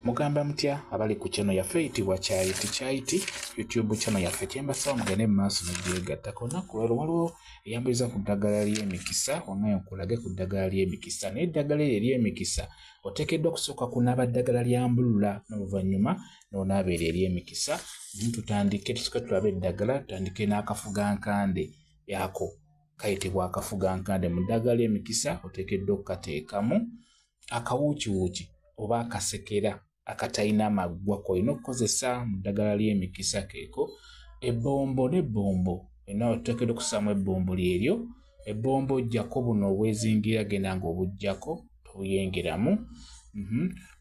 Mugamba mutya abali ku channel yaffe eyitibwa Kyayiti YouTube channel yaffe kyembasaba mugende mu maaso n'ogyegattako. Olunaku lwero waliwo eyambuliza ku ddagala ly'emikisa wangayo nkulage ku ddagala ly'emikisa. Naye eddagala eryo ery'emikisa oteekeddwa kusooka kunaaba ddagala lya mbulula n'oluvannyuma n'onaaba eryo ery'emikisa. Tutandike tusooke tulabe eddagala, tutandike n'akafugankande yako kayitibwa akafugankande. Mu ddagala ly'emikisa oteekeddwa okukateekamu akawuukiwuuki oba akasekera akatalina amaggwa k'olina okukozesa mu ddagala ly'emikisa keeko ebbombo n'ebbombo. Olina oteekeddwa okusaamu ebbombo lyeryo. Ebbombo ojjako buno obwezingira genda ng'obuggyako tobuyengeramu.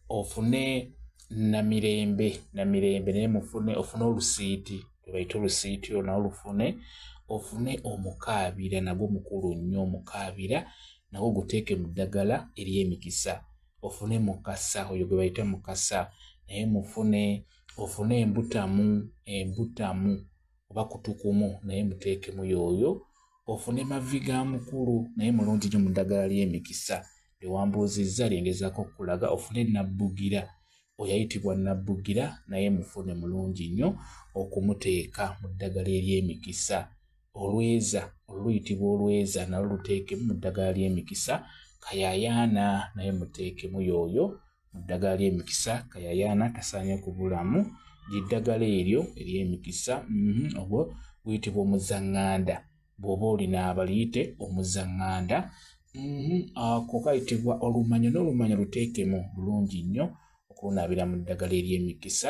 Ofune namirembe naye ofune olusiiti lwebayita olusiiti olwo lufune. Ofune omukaabira nagwo mukulu nnyo. Omukaabira nagwo guteeke mu ddagala ery'emikisa. Ofune mukasa oyo gwe bayita mukasa naye ofune embutamu oba kutukumu naye muteekemu yoyo. Ofune mavi ga mukulu naye mulungi nnyo mu ddagala ly'emikisa lyewambuuzizza lyengezako okulaga. Ofune nabbugira oyo ayitibwa nabbugira naye mufune mulungi nnyo okumuteeka mu ddagala ery'emikisa. Olweza oluyitibwa olweza nalwo luteekemu mu ddagala ly'emikisa. Kayayaana naye muteekemu yoyo mu ddagala ly'emikisa. Kayayaana tasaanye kubulamu ly'eddagala eryo ery'emikisa. Ogwo guyitibwa omuzaŋŋanda bw'oba olinaaba liyite omuzaŋŋanda. Ako kayitibwa olumanyo n'olumanyo luteekemu bulungi nnyo okunaabira mu ddagala ery'emikisa.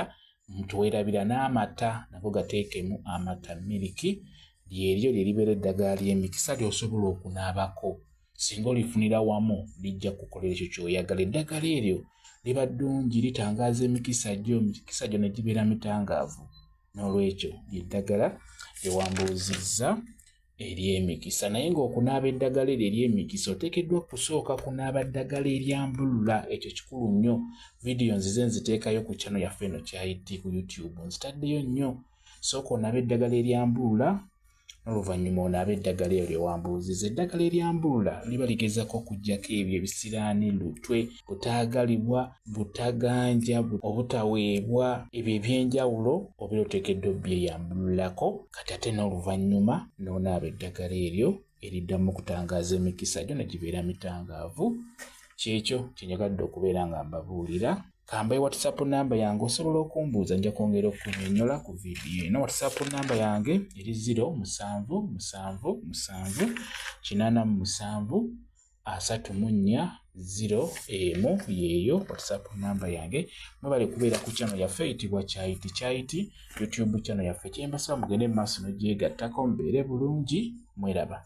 Tuweerabira n'amata nago gateekemu amata miliki lyeryo lye libeera eddagala ly'emikisa ly'osobola okunaabako. Singa olifunira wamu lijja kukolera ekyo ky'oyagala. Eddagala eryo liba ddungi litangaaza emikisa jjo. Emikisa gyo ne gibeera mitangaavu. N'olwekyo ly'eddagala lyewambuuzizza ery'emikisa. Naye ng'okunaaba eddagala eryo ery'emikisa oteekeddwa kusooka kunaaba ddagala erya mbulula. Ekyo kikulu nnyo. Vidiyo nzize nziteekayo ku channel yaffe eno Kyayiti ku YouTube. Nzitaddeyo nnyo. Sooka onaaba eddagala erya mbulula n'oluvannyuma onaaba eddagala eryo lyewambuuzizza. Eddagala erya mbulula liba ligezako okuggyako ebyo ebisiraani, lutwe, butaagalibwa, butaganja, obutaweebwa, ebyo eby'enjawulo obeera oteekeddwa obyeyambululako. Kati ate n'oluvannyuma n'onaaba eddagala eryo eriddamu okutangaaza emikisa gyo ne gibeera mitangaavu. Kyekyo kyenyagadde okubeera nga mbabuulira. Kambaye WhatsApp namba yange osobola okumbuuza nja kwongera okunnyonnyola ku vidiyo eno. WhatsApp namba yange eri 0777873401 yeeyo WhatsApp namba yange. Mwebale kubeera ku channel yaffe eyitibwa Kyayiti YouTube channel yaffe. Kyembasaba mugende mu maaso n'ogyegattako mubeere bulungi. Mweraba.